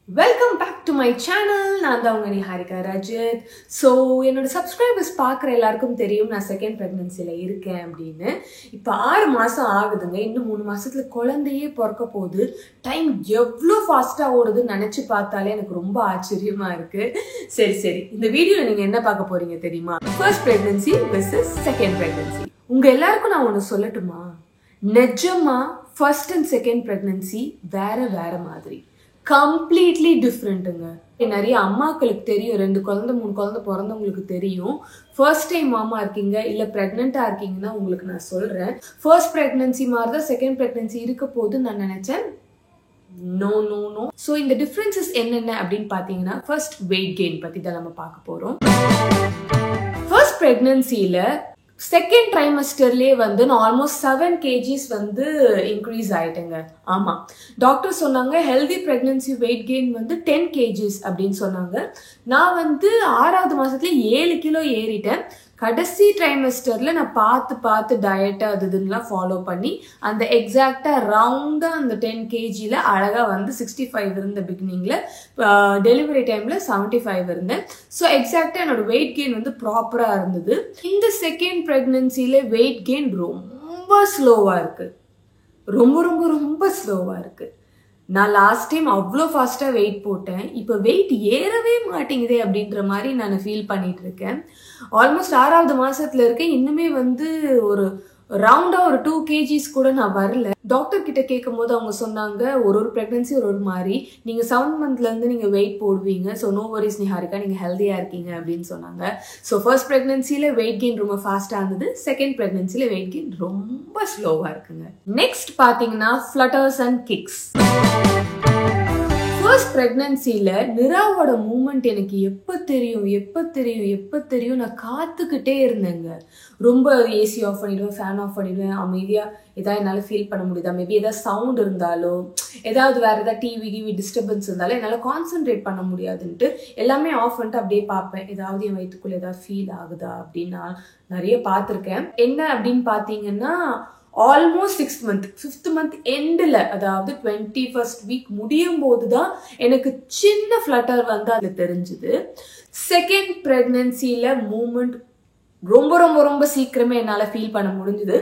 Welcome back to my channel. நான் தான் உங்க நிஹாரிகா ரஜித். ஸோ என்னோட சப்ஸ்கிரைபர்ஸ் பார்க்குற எல்லாருக்கும் தெரியும் நான் செகண்ட் ப்ரெக்னன்சியில் இருக்கேன் அப்படின்னு. இப்போ 6 மாதம் ஆகுதுங்க. இன்னும் 3 மாதத்துல குழந்தையே பிறக்க போகுது. டைம் எவ்வளோ ஃபாஸ்ட்டாக ஓடுதுன்னு நினச்சி பார்த்தாலே எனக்கு ரொம்ப ஆச்சரியமாக இருக்குது. சரி இந்த வீடியோவில் நீங்கள் என்ன பார்க்க போகிறீங்க தெரியுமா? First pregnancy versus second pregnancy. உங்கள் எல்லாருக்கும் நான் ஒன்று சொல்லட்டுமா? நிஜமா ஃபர்ஸ்ட் அண்ட் செகண்ட் ப்ரெக்னன்சி வேற மாதிரி கம்ப்ளீட்லி டிஃப்ரெண்ட்டுங்க. நிறைய அம்மாக்களுக்கு தெரியும், 2 குழந்தை 3 குழந்தை பிறந்தவங்களுக்கு தெரியும். ஃபர்ஸ்ட் டைம் மாமா இருக்கீங்க இல்லை ப்ரெக்னெண்ட்டாக இருக்கீங்கன்னா உங்களுக்கு நான் சொல்கிறேன், ஃபர்ஸ்ட் ப்ரெக்னன்சி மாதிரி தான் செகண்ட் ப்ரெக்னன்சி இருக்க போதுன்னு நான் நினச்சேன். நோ. ஸோ இந்த டிஃப்ரென்சஸ் என்னென்ன அப்படின்னு பார்த்தீங்கன்னா, ஃபர்ஸ்ட் வெயிட் கெயின் பற்றி தான் நம்ம பார்க்க போகிறோம். ஃபர்ஸ்ட் ப்ரெக்னன்சியில் செகண்ட் ட்ரைமஸ்டர்லேயே வந்து நான் ஆல்மோஸ்ட் 7 kgs வந்து இன்க்ரீஸ் ஆயிட்டேங்க. ஆமாம், டாக்டர் சொன்னாங்க ஹெல்தி ப்ரெக்னன்சி வெயிட் கெயின் வந்து 10 kgs அப்படின்னு சொன்னாங்க. நான் வந்து 6வது மாதத்துல 7 கிலோ ஏறிட்டேன். கடைசி ட்ரைமஸ்டரில் நான் பார்த்து டயட்டை அதுலாம் ஃபாலோ பண்ணி அந்த எக்ஸாக்டாக ரவுண்டாக அந்த 10 kgயில் அழகாக வந்து 65 இருந்த பிகினிங்கில், டெலிவரி டைமில் 75 இருந்தேன். ஸோ எக்ஸாக்டாக என்னோட வெயிட் கெயின் வந்து ப்ராப்பராக இருந்தது. இந்த செகண்ட் ப்ரெக்னன்சியில் வெயிட் கெயின் ரொம்ப ஸ்லோவாக இருக்குது. ரொம்ப ஸ்லோவாக இருக்குது. நான் லாஸ்ட் டைம் அவ்வளோ ஃபாஸ்ட்டாக வெயிட் போட்டேன். இப்போ வெயிட் ஏறவே மாட்டேங்குதே அப்படின்ற மாதிரி நான் ஃபீல் பண்ணிட்டு இருக்கேன். ஆல்மோஸ்ட் 6வது மாதத்தில் இருக்கேன். இன்னுமே வந்து ஒரு ரவுண்டாக ஒரு 2 kgs கூட நான் வரல. டாக்டர் கிட்ட கேட்கும் போது அவங்க சொன்னாங்க, ஒரு ப்ரெக்னன்சி ஒரு மாதிரி, நீங்கள் 7 மந்த்லேருந்து நீங்கள் வெயிட் போடுவீங்க. ஸோ நோ வரிஸ் நிஹாரிகா, நீங்கள் ஹெல்த்தியாக இருக்கீங்க அப்படின்னு சொன்னாங்க. ஸோ ஃபர்ஸ்ட் ப்ரெக்னன்சியில் வெயிட் கெயின் ரொம்ப ஃபாஸ்ட்டாக இருந்தது. செகண்ட் ப்ரெக்னன்சியில் வெயிட் கெயின் ரொம்ப ஸ்லோவாக இருக்குங்க. நெக்ஸ்ட் பார்த்தீங்கன்னா ஃப்ளட்டர்ஸ் அண்ட் கிக்ஸ். ஃபர்ஸ்ட் ப்ரெக்னன்சியில் நிராவோட மூமெண்ட் எனக்கு எப்போ தெரியும் நான் காத்துக்கிட்டே இருந்தேங்க. ரொம்ப ஏசி ஆஃப் பண்ணிடுவேன், ஃபேன் ஆஃப் பண்ணிடுவேன், அமைதியாக எதாவது என்னால் ஃபீல் பண்ண முடியுதா, மேபி எதாவது சவுண்ட் இருந்தாலோ, ஏதாவது வேறு ஏதாவது டிவி டிஸ்டர்பன்ஸ் இருந்தாலும் என்னால் கான்சென்ட்ரேட் பண்ண முடியாதுன்ட்டு எல்லாமே ஆஃப் பண்ணிட்டு அப்படியே பார்ப்பேன். ஏதாவது என் வயிற்றுக்குள்ளே ஏதாவது ஃபீல் ஆகுதா அப்படின்னு நான் நிறைய பார்த்துருக்கேன். என்ன அப்படின்னு பார்த்தீங்கன்னா, almost 6th month 5th month எண்டில், அதாவது 21st வீக் முடியும் போது தான் எனக்கு சின்ன ஃப்ளட்டர் வந்து அது தெரிஞ்சுது. செகண்ட் ப்ரெக்னன்சியில் மூமெண்ட் ரொம்ப சீக்கிரமே என்னால் ஃபீல் பண்ண முடிஞ்சுது.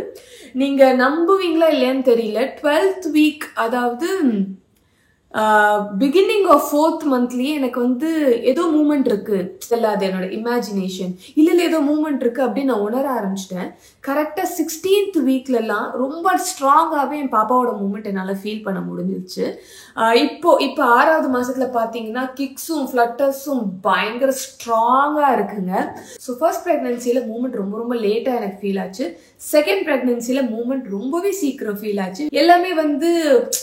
நீங்கள் நம்புவீங்களா இல்லையான்னு தெரியல, 12th வீக், அதாவது பிகினிங் ஆஃப் 4th மந்த்லேயே எனக்கு வந்து ஏதோ மூமெண்ட் இருக்கு, இல்லை அது என்னோட இமேஜினேஷன், இல்லை ஏதோ மூமெண்ட் இருக்கு அப்படின்னு நான் உணர ஆரம்பிச்சிட்டேன். கரெக்டாக 16th வீக்லலாம் ரொம்ப ஸ்ட்ராங்காகவே என் பாப்பாவோட மூமெண்ட் என்னால் ஃபீல் பண்ண முடிஞ்சிருச்சு. இப்போ 6வது மாதத்துல பார்த்தீங்கன்னா கிக்ஸும் ஃப்ளட்டர்ஸும் பயங்கர ஸ்ட்ராங்காக இருக்குங்க. ஸோ ஃபர்ஸ்ட் ப்ரெக்னன்சியில் மூமெண்ட் ரொம்ப லேட்டாக எனக்கு ஃபீல் ஆச்சு. செகண்ட் ப்ரெக்னன்சியில் மூமெண்ட் ரொம்பவே சீக்கிரம் ஃபீல் ஆச்சு. எல்லாமே வந்து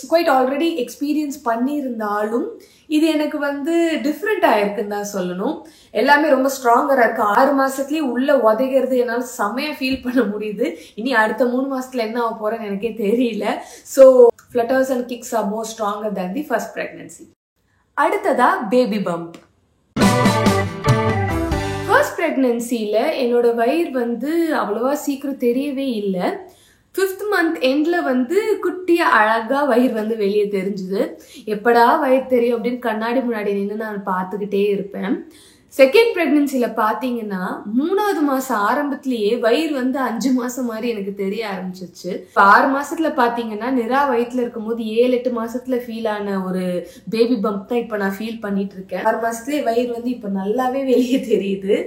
குவைட் ஆல்ரெடி எக்ஸ்பீரியன்ஸ் பண்ணியிருந்தாலும் இது எனக்கு வந்து டிஃப்ரெண்ட்டாக இருக்குன்னு தான் சொல்லணும். எல்லாமே ரொம்ப ஸ்ட்ராங்கராக இருக்குது. 6 மாதத்துலேயே உள்ள உதைகிறது என்னால் செம்மையாக ஃபீல் பண்ண முடியுது. இனி அடுத்த 3 மாதத்துல என்ன ஆக போகிறேன்னு எனக்கே தெரியல. So flutters and kicks are more stronger than the first pregnancy. அடுத்ததா பேபி பம்ப். ஃபர்ஸ்ட் ப்ரெக்னன்சியில் என்னோட வயிறு வந்து அவ்வளோவா சீக்கிரம் தெரியவே இல்லை. 5th மந்த் எண்டில் வந்து குட்டியாக அழகாக வயிறு வந்து வெளியே தெரிஞ்சுது. எப்படா வயிறு தெரியும் அப்படின்னு கண்ணாடி முன்னாடி நின்று நான் பார்த்துக்கிட்டே இருப்பேன். செகண்ட் ப்ரெக்னன்சியில் பார்த்தீங்கன்னா 3வது மாதம் ஆரம்பத்திலேயே வயிறு வந்து 5 மாதம் மாதிரி எனக்கு தெரிய ஆரம்பிச்சிச்சு. இப்போ 6 மாதத்துல பார்த்தீங்கன்னா நிரா வயிற்றுல இருக்கும்போது 7-8 மாதத்துல ஃபீல் ஆன ஒரு பேபி பம்ப் தான் இப்போ நான் ஃபீல் பண்ணிட்டு இருக்கேன். 6 மாதத்துலேயே வயிறு வந்து இப்போ நல்லாவே வெளியே தெரியுது.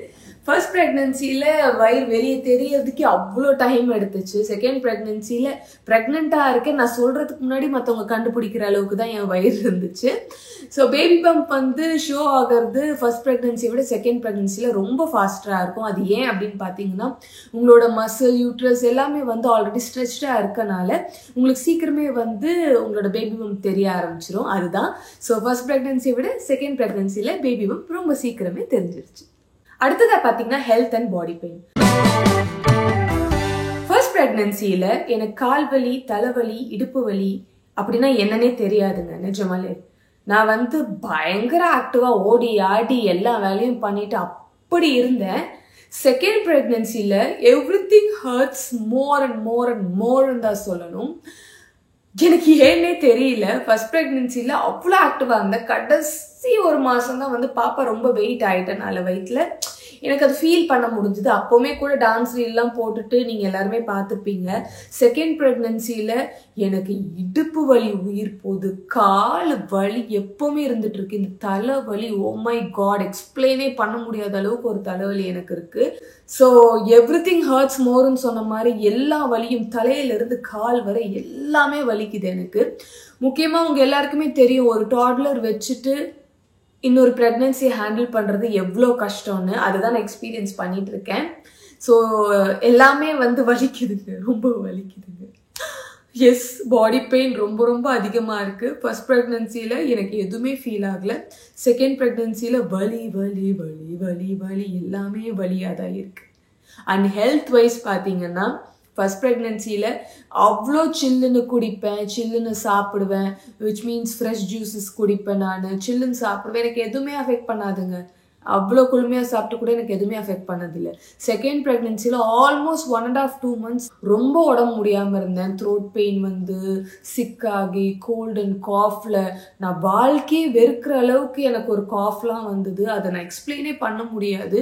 ஃபர்ஸ்ட் ப்ரெக்னன்சியில் வயிறு வெளியே தெரியறதுக்கு அவ்வளோ டைம் எடுத்துச்சு. செகண்ட் ப்ரெக்னன்சியில் ப்ரெக்னெண்ட்டாக இருக்கேன் நான் சொல்கிறதுக்கு முன்னாடி மற்றவங்க கண்டுபிடிக்கிற அளவுக்கு தான் என் வயிறு இருந்துச்சு. ஸோ பேபி பம்ப் வந்து ஷோ ஆகிறது ஃபர்ஸ்ட் ப்ரெக்னன்சியை விட செகண்ட் ப்ரெக்னன்சியில் ரொம்ப ஃபாஸ்ட்டாக இருக்கும். அது ஏன் அப்படின்னு பார்த்தீங்கன்னா, உங்களோட மசில், யூட்ரஸ் எல்லாமே வந்து ஆல்ரெடி ஸ்ட்ரெச்டாக இருக்கனால உங்களுக்கு சீக்கிரமே வந்து உங்களோட பேபி பம்ப் தெரிய ஆரம்பிச்சிடும். அதுதான். ஸோ ஃபர்ஸ்ட் ப்ரெக்னன்சியை விட செகண்ட் ப்ரெக்னன்சியில் பேபி பம்ப் ரொம்ப சீக்கிரமே தெரிஞ்சிருச்சு. அடுத்ததாக பார்த்தீங்கன்னா health and body pain. First ப்ரெக்னன்சியில் எனக்கு கால் வலி, தலைவலி, இடுப்பு வலி அப்படின்னா என்னன்னே தெரியாதுங்க. நிஜமாலே நான் வந்து பயங்கர ஆக்டிவாக ஓடி ஆடி எல்லா வேலையும் பண்ணிட்டு அப்படி இருந்தேன். செகண்ட் ப்ரெக்னன்சியில் எவ்ரிதிங் ஹர்ட்ஸ் மோர் அண்ட் மோர்ன்னு தான் சொல்லணும். எனக்கு ஏன்னே தெரியல. ஃபர்ஸ்ட் ப்ரெக்னென்சியில் அவ்வளோ ஆக்டிவாக இருந்தேன். கடைசி ஒரு மாதம் தான் வந்து பாப்பா ரொம்ப வெயிட் ஆகிட்டனால வயிற்றில் எனக்கு அது ஃபீல் பண்ண முடிஞ்சுது. அப்போவுமே கூட டான்ஸ் ரீல்லாம் போட்டுட்டு நீங்கள் எல்லாருமே பார்த்துருப்பீங்க. செகண்ட் ப்ரெக்னென்சியில் எனக்கு இடுப்பு வலி உயிர் போகுது, கால் வலி எப்போவுமே இருந்துகிட்ருக்கு. இந்த தலைவலி, ஓ மை காட், எக்ஸ்பிளைனே பண்ண முடியாத அளவுக்கு ஒரு தலைவலி எனக்கு இருக்குது. ஸோ எவ்ரிதிங் ஹர்ட்ஸ் மோர்னு சொன்ன மாதிரி எல்லா வலியும் தலையிலிருந்து கால் வரை எல்லாமே வலிக்குது எனக்கு. முக்கியமாக உங்கள் எல்லாருக்குமே தெரியும், ஒரு டாட்லர் வச்சுட்டு இன்னொரு ப்ரெக்னென்சியை ஹேண்டில் பண்ணுறது எவ்வளோ கஷ்டம்னு. அதுதான் நான் எக்ஸ்பீரியன்ஸ் பண்ணிட்டு இருக்கேன். ஸோ எல்லாமே வந்து வலிக்குதுங்க, ரொம்ப வலிக்குதுங்க. எஸ், பாடி பெயின் ரொம்ப ரொம்ப அதிகமாக இருக்குது. ஃபர்ஸ்ட் ப்ரெக்னென்சியில் எனக்கு எதுவுமே ஃபீல் ஆகலை. செகண்ட் ப்ரெக்னென்சியில் வலி வலி வலி வலி வலி எல்லாமே வலியாக தான் இருக்குது. அண்ட் ஹெல்த் வைஸ் பார்த்தீங்கன்னா ஃபர்ஸ்ட் ப்ரெக்னென்சியில் அவ்வளோ சில்லுன்னு குடிப்பேன், சில்லுன்னு சாப்பிடுவேன், விச் மீன்ஸ் ஃப்ரெஷ் ஜூஸஸ் குடிப்பேன், நான் சில்லுன்னு சாப்பிடுவேன். எனக்கு எதுவுமே அஃபெக்ட் பண்ணாதுங்க. அவ்வளோ குளுமையாக சாப்பிட்டு கூட எனக்கு எதுவுமே அஃபெக்ட் பண்ணதில்லை. செகண்ட் ப்ரெக்னென்சியில் ஆல்மோஸ்ட் 1.5 to 2 months ரொம்ப உடம்பு முடியாமல் இருந்தேன். த்ரோட் பெயின் வந்து சிக்காகி கோல்டு அண்ட் காஃபில் நான் வாழ்க்கையே வெறுக்கிற அளவுக்கு எனக்கு ஒரு காஃப்லாம் வந்தது. அதை நான் எக்ஸ்பிளைனே பண்ண முடியாது.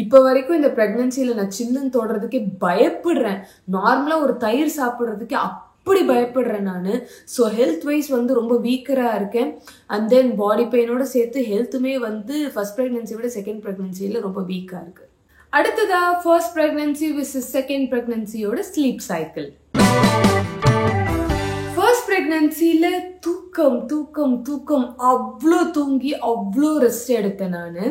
இப்போ வரைக்கும் இந்த ப்ரெக்னென்சியில் நான் சில்லுன்னு தொடுறதுக்கே பயப்படுறேன். நார்மலாக ஒரு தயிர் சாப்பிட்றதுக்கே அப்படி பயப்படுறேன் நான். ஸோ ஹெல்த் வைஸ் வந்து ரொம்ப வீக்கராக இருக்கேன். அண்ட் தென் பாடி பெயினோட சேர்த்து ஹெல்த்துமே வந்து ஃபர்ஸ்ட் ப்ரெக்னென்சியை விட செகண்ட் ப்ரெக்னென்சியில் ரொம்ப வீக்காக இருக்குது. அடுத்ததா ஃபர்ஸ்ட் ப்ரெக்னென்சி விசஸ் செகண்ட் ப்ரெக்னென்சியோட ஸ்லீப் சைக்கிள். ஃபர்ஸ்ட் ப்ரெக்னென்சியில் தூக்கம் தூக்கம் தூக்கம் அவ்வளோ தூங்கி அவ்வளோ ரெஸ்ட் எடுத்தேன் நான்.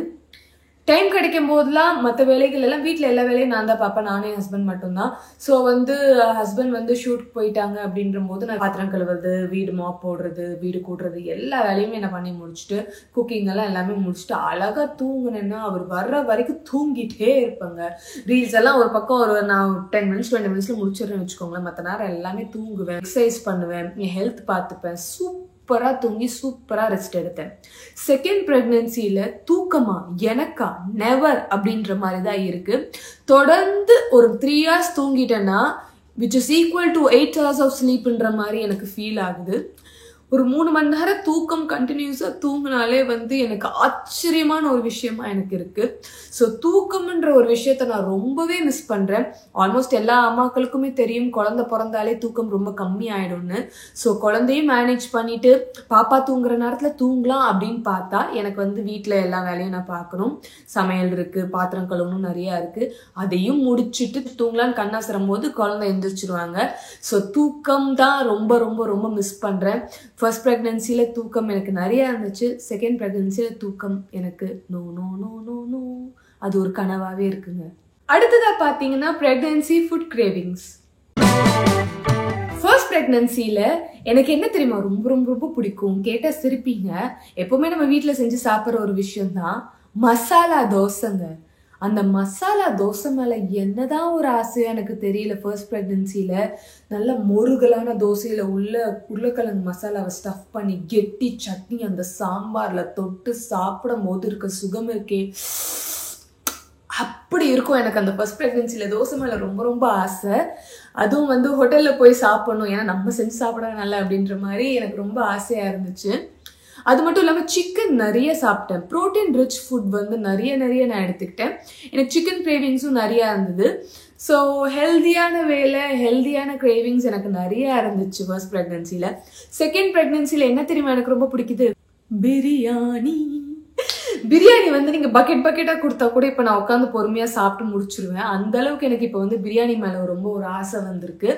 டைம் கிடைக்கும் போதெல்லாம் மற்ற வேலைகள் எல்லாம் வீட்டில் எல்லா வேலையும் நான் தான் பார்ப்பேன், நானே ஹஸ்பண்ட் மட்டும்தான். ஸோ வந்து ஹஸ்பண்ட் வந்து ஷூட்டுக்கு போயிட்டாங்க அப்படின்ற போது நான் பாத்திரம் கழுவுறது, வீடு மாப் போடுறது, வீடு கூட்டுறது எல்லா வேலையுமே நான் பண்ணி முடிச்சுட்டு குக்கிங் எல்லாம் எல்லாமே முடிச்சுட்டு அழகாக தூங்குனேன்னா அவர் வர்ற வரைக்கும் தூங்கிட்டே இருப்பேங்க. ரீல்ஸ் எல்லாம் ஒரு பக்கம் நான் 10 minutes 20 minutes முடிச்சிடுறேன்னு வச்சுக்கோங்களேன். மற்ற நேரம் எல்லாமே தூங்குவேன், எக்ஸசைஸ் பண்ணுவேன், என் ஹெல்த் பார்த்துப்பேன், சூப்பராக தூங்கி சூப்பராக ரெஸ்ட் எடுத்தேன். செகண்ட் ப்ரெக்னென்சியில் தூக்கமா எனக்கா நெவர் அப்படின்ற மாதிரி தான் இருக்குது. தொடர்ந்து ஒரு 3 hours தூங்கிட்டேன்னா which is equal to 8 hours of ஸ்லீப்ன்ற மாதிரி எனக்கு ஃபீல் ஆகுது. ஒரு 3 மணி நேரம் தூக்கம் கண்டினியூஸாக தூங்கினாலே வந்து எனக்கு ஆச்சரியமான ஒரு விஷயமா எனக்கு இருக்குது. ஸோ தூக்கம்ன்ற ஒரு விஷயத்த நான் ரொம்பவே மிஸ் பண்ணுறேன். ஆல்மோஸ்ட் எல்லா அம்மாக்களுக்குமே தெரியும், குழந்தை பிறந்தாலே தூக்கம் ரொம்ப கம்மி ஆகிடும்னு. ஸோ குழந்தையும் மேனேஜ் பண்ணிவிட்டு பாப்பா தூங்குற நேரத்தில் தூங்கலாம் அப்படின்னு பார்த்தா எனக்கு வந்து வீட்டில் எல்லா வேலையும் நான் பார்க்கணும். சமையல் இருக்குது, பாத்திரம் கழுவணும், நிறையா இருக்குது. அதையும் முடிச்சுட்டு தூங்கலான்னு கண்ணாசுறும் போது குழந்தை எந்திரிச்சிருவாங்க. ஸோ தூக்கம் தான் ரொம்ப ரொம்ப ரொம்ப மிஸ் பண்ணுறேன். ஃபர்ஸ்ட் ப்ரெக்னென்சியில் தூக்கம் எனக்கு நிறையா இருந்துச்சு. செகண்ட் ப்ரெக்னென்சியில் தூக்கம் எனக்கு no no no no no, அது ஒரு கனவாகவே இருக்குங்க. அடுத்ததாக பார்த்தீங்கன்னா ப்ரெக்னென்சி ஃபுட் கிரேவிங்ஸ். ஃபர்ஸ்ட் ப்ரெக்னென்சியில் எனக்கு என்ன தெரியுமா ரொம்ப ரொம்ப ரொம்ப பிடிக்கும், கேட்டால் சிரிப்பீங்க. எப்போவுமே நம்ம வீட்டில் செஞ்சு சாப்பிட்ற ஒரு விஷயம்தான் மசாலா தோசைங்க. அந்த மசாலா தோசை மேலே என்னதான் ஒரு ஆசையாக எனக்கு தெரியல. ஃபர்ஸ்ட் ப்ரெக்னென்சியில் நல்ல முருகலான தோசையில் உருளைக்கிழங்கு மசாலாவை ஸ்டஃப் பண்ணி கெட்டி சட்னி அந்த சாம்பாரில் தொட்டு சாப்பிடும் போது இருக்க சுகம் இருக்கே, அப்படி இருக்கும் எனக்கு. அந்த ஃபர்ஸ்ட் ப்ரெக்னென்சியில் தோசை மேலே ரொம்ப ரொம்ப ஆசை. அதுவும் வந்து ஹோட்டலில் போய் சாப்பிடணும், ஏன்னா நம்ம செஞ்சு சாப்பிட நல்லா அப்படின்ற மாதிரி எனக்கு ரொம்ப ஆசையாக இருந்துச்சு. அது மட்டும் இல்லாமல் சிக்கன் நிறைய சாப்பிட்டேன். ப்ரோட்டீன் ரிச் ஃபுட் வந்து நிறைய நான் எடுத்துக்கிட்டேன். எனக்கு சிக்கன் கிரேவிங்ஸும் நிறையா இருந்தது. ஸோ ஹெல்தியான கிரேவிங்ஸ் எனக்கு நிறையா இருந்துச்சு ஃபர்ஸ்ட் ப்ரெக்னென்சியில். செகண்ட் ப்ரெக்னென்சியில் என்ன தெரியுமா எனக்கு ரொம்ப பிடிக்குது, பிரியாணி வந்து நீங்கள் பக்கெட்டாக கொடுத்தா கூட இப்போ நான் உட்காந்து பொறுமையாக சாப்பிட்டு முடிச்சிருவேன். அந்த அளவுக்கு எனக்கு இப்போ வந்து பிரியாணி மேலே ரொம்ப ஒரு ஆசை வந்திருக்கு.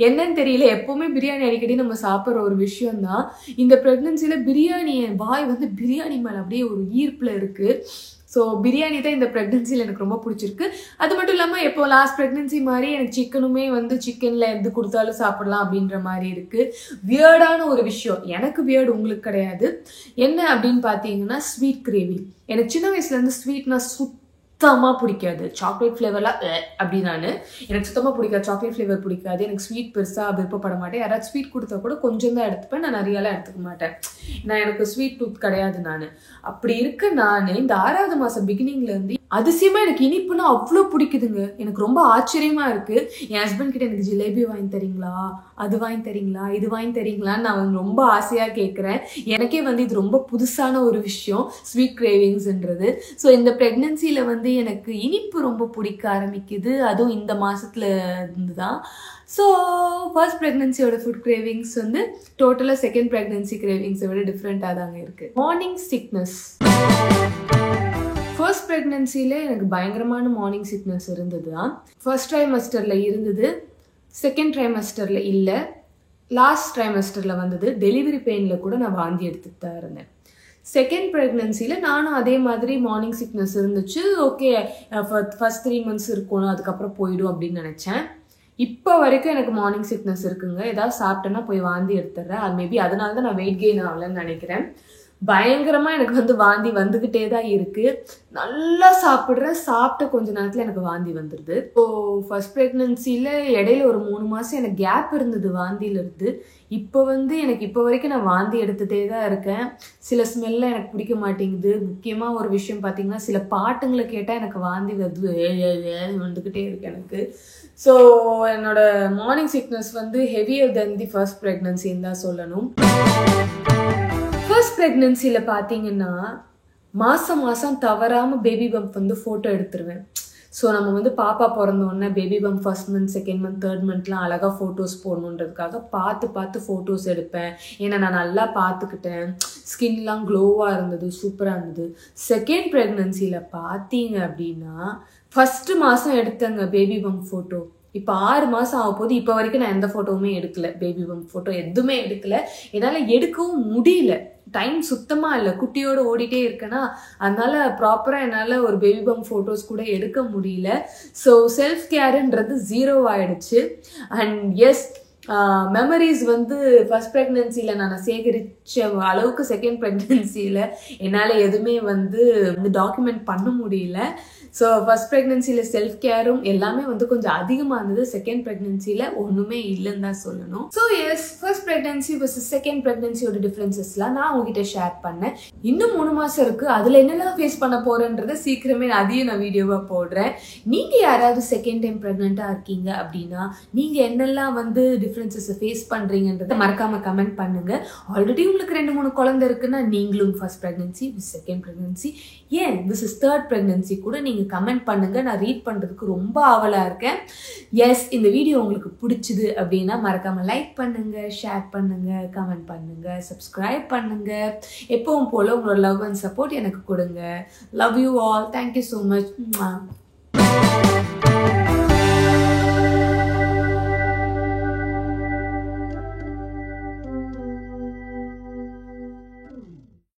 என்னன்னு தெரியல, எப்போவுமே பிரியாணி அடிக்கடி நம்ம சாப்பிட்ற ஒரு விஷயம்தான். இந்த ப்ரெக்னென்சியில் பிரியாணி, என் வாய் வந்து பிரியாணி மேலே அப்படியே ஒரு ஈர்ப்பில் இருக்குது. ஸோ பிரியாணி தான் இந்த ப்ரெக்னென்சியில் எனக்கு ரொம்ப பிடிச்சிருக்கு. அது மட்டும் இல்லாமல் இப்போ லாஸ்ட் ப்ரெக்னென்சி மாதிரி எனக்கு சிக்கனுமே வந்து சிக்கனில் எது கொடுத்தாலும் சாப்பிடலாம் அப்படின்ற மாதிரி இருக்குது. வியர்டான ஒரு விஷயம், எனக்கு வியர்டு உங்களுக்கு கிடையாது. என்ன அப்படின்னு பார்த்தீங்கன்னா ஸ்வீட் கிரேவிங். எனக்கு சின்ன வயசுலேருந்து ஸ்வீட்னா சுத்தமாக பிடிக்காது. சாக்லேட் ஃப்ளேவர்லாம் அப்படின்னு எனக்கு சுத்தமாக பிடிக்காது. சாக்லேட் ஃப்ளேவர் பிடிக்காது. எனக்கு ஸ்வீட் பெருசாக விருப்பப்பட மாட்டேன். யாராவது ஸ்வீட் கொடுத்தா கூட கொஞ்சம் தான் எடுத்துப்பேன், நான் நிறையாலாம் எடுத்துக்க மாட்டேன். எனக்கு ஸ்வீட் டூத் கிடையாது. நான் அப்படி இருக்க நான் இந்த 6வது மாதம் பிகினிங்லேருந்து அதிசயமா எனக்கு இனிப்புனா அவ்வளோ பிடிக்குதுங்க. எனக்கு ரொம்ப ஆச்சரியமா இருக்கு. என் ஹஸ்பண்ட் கிட்ட எனக்கு ஜிலேபி வாங்கி தரீங்களா, அது வாங்கி தரீங்களா, இது வாங்கி தரீங்களான்னு நான் ரொம்ப ஆசையா கேட்குறேன். எனக்கே இது ரொம்ப புதுசான ஒரு விஷயம், ஸ்வீட் கிரேவிங்ஸ்ன்றது. ஸோ இந்த ப்ரெக்னன்சியில் எனக்கு இனிப்பு ரொம்ப பிடிக்க ஆரம்பிக்குது. அதுவும் இந்த மாசத்துல இருந்து தான். ஸோ ஃபர்ஸ்ட் ப்ரெக்னன்சியோட ஃபுட் கிரேவிங்ஸ் டோட்டலாக செகண்ட் ப்ரெக்னன்சி கிரேவிங்ஸை விட டிஃப்ரெண்ட்டாக தாங்க இருக்குது. Morning sickness. ஃபர்ஸ்ட் ப்ரெக்னன்சியில் எனக்கு பயங்கரமான மார்னிங் சிக்னஸ் இருந்தது தான். ஃபர்ஸ்ட் ட்ரைமஸ்டரில் இருந்தது, செகண்ட் ட்ரைமஸ்டரில் இல்லை, லாஸ்ட் ட்ரைமஸ்டரில் வந்தது. டெலிவரி பெயினில் கூட நான் வாந்தி எடுத்துகிட்டு தான் இருந்தேன். செகண்ட் ப்ரெக்னன்சியில் நானும் அதே மாதிரி மார்னிங் சிக்னஸ் இருந்துச்சு. ஓகே, ஃபர்ஸ்ட் 3 months இருக்கணும், அதுக்கப்புறம் போயிடும் அப்படின்னு நினச்சேன். இப்போ வரைக்கும் எனக்கு மார்னிங் சிக்னஸ் இருக்குங்க. ஏதாவது சாப்பிட்டேன்னா போய் வாந்தி எடுத்துடுறேன். அது மேபி அதனால தான் நான் வெயிட் கெயின் ஆகலைன்னு நினைக்கிறேன். பயங்கரமாக எனக்கு வாந்தி வந்துக்கிட்டே தான் இருக்குது. நல்லா சாப்பிட்றேன், சாப்பிட்ட கொஞ்ச நேரத்தில் எனக்கு வாந்தி வந்துடுது. ஸோ ஃபர்ஸ்ட் ப்ரெக்னன்சியில் இடையில ஒரு 3 மாதம் எனக்கு கேப் இருந்தது வாந்தியிலிருந்து. இப்போ எனக்கு இப்போ வரைக்கும் நான் வாந்தி எடுத்துகிட்டே தான் இருக்கேன். சில ஸ்மெல்லாம் எனக்கு பிடிக்க மாட்டேங்குது. முக்கியமாக ஒரு விஷயம் பார்த்தீங்கன்னா, சில பாட்டுங்களை கேட்டால் எனக்கு வாந்தி வருது, வந்துக்கிட்டே இருக்கு எனக்கு. ஸோ என்னோட morning sickness heavier then the first ப்ரெக்னன்சின்னு தான் சொல்லணும். ஃபர்ஸ்ட் ப்ரெக்னன்சியில் பார்த்தீங்கன்னா மாதம் தவறாமல் பேபி பம்ப் ஃபோட்டோ எடுத்துருவேன். ஸோ நம்ம பாப்பா பிறந்தோடனே baby bump first month, second month, third மந்த்லாம் அழகாக ஃபோட்டோஸ் போடணுன்றதுக்காக பார்த்து ஃபோட்டோஸ் எடுப்பேன். ஏன்னா நான் நல்லா பார்த்துக்கிட்டேன், ஸ்கின்லாம் க்ளோவாக இருந்தது, சூப்பராக இருந்தது. செகண்ட் ப்ரெக்னன்சியில் பார்த்தீங்க அப்படின்னா ஃபஸ்ட்டு மாதம் எடுத்தேங்க பேபி பம்ப் ஃபோட்டோ. இப்போ 6 மாதம் ஆக போது. இப்போ வரைக்கும் நான் எந்த ஃபோட்டோவுமே எடுக்கல, பேபி பம்ப் ஃபோட்டோ எதுவுமே எடுக்கல. என்னால் எடுக்கவும் முடியல, டைம் சுத்தமாக இல்லை. குட்டியோடு ஓடிட்டே இருக்கேன்னா அதனால ப்ராப்பராக என்னால் ஒரு பேபி பம்ப் ஃபோட்டோஸ் கூட எடுக்க முடியல. ஸோ செல்ஃப் கேருன்றது 0 ஆகிடுச்சு. அண்ட் எஸ், மெமரிஸ் ஃபர்ஸ்ட் ப்ரெக்னன்சியில் நான் சேகரித்த அளவுக்கு செகண்ட் ப்ரெக்னன்சியில் என்னால் எதுவுமே டாக்குமெண்ட் பண்ண முடியல. ஸோ ஃபர்ஸ்ட் ப்ரெக்னன்சியில் செல்ஃப் கேரும் எல்லாமே கொஞ்சம் அதிகமாக இருந்தது. செகண்ட் ப்ரெக்னன்சியில் ஒன்றுமே இல்லைன்னு தான் சொல்லணும். So yes, first pregnancy versus second ப்ரெக்னன்சியோட டிஃப்ரென்சஸ்லாம் நான் உங்ககிட்ட ஷேர் பண்ணேன். இன்னும் 3 மாதம் இருக்குது. அதில் என்னெல்லாம் ஃபேஸ் பண்ண போகிறேன்றதை சீக்கிரமே அதையும் நான் வீடியோவாக போடுறேன். நீங்கள் யாராவது செகண்ட் டைம் ப்ரெக்னெண்ட்டாக இருக்கீங்க அப்படின்னா நீங்கள் என்னெல்லாம் டிஃப்ரென்சஸை ஃபேஸ் பண்ணுறீங்கன்றதை மறக்காமல் கமெண்ட் பண்ணுங்கள். ஆல்ரெடி உங்களுக்கு 2-3 குழந்தை இருக்குன்னா நீங்களும் ஃபர்ஸ்ட் ப்ரெக்னன்சி, செகண்ட் ப்ரெக்னன்சி, ஏன் திஸ் இஸ் தேர்ட் ப்ரெக்னன்சி கூட நீங்கள் கமெண்ட் பண்ணுங்க. நான் ரீட் பண்றதுக்கு ரொம்ப ஆவலா இருக்கேன். எஸ், இந்த வீடியோ உங்களுக்கு பிடிச்சது அப்படின்னா மறக்காம லைக் பண்ணுங்க, ஷேர் பண்ணுங்க, கமெண்ட் பண்ணுங்க, சப்ஸ்கிரைப் பண்ணுங்க. எப்பவும் போல உங்களோட லவ் அண்ட் சப்போர்ட் எனக்கு கொடுங்க. Love you all. Thank you so much.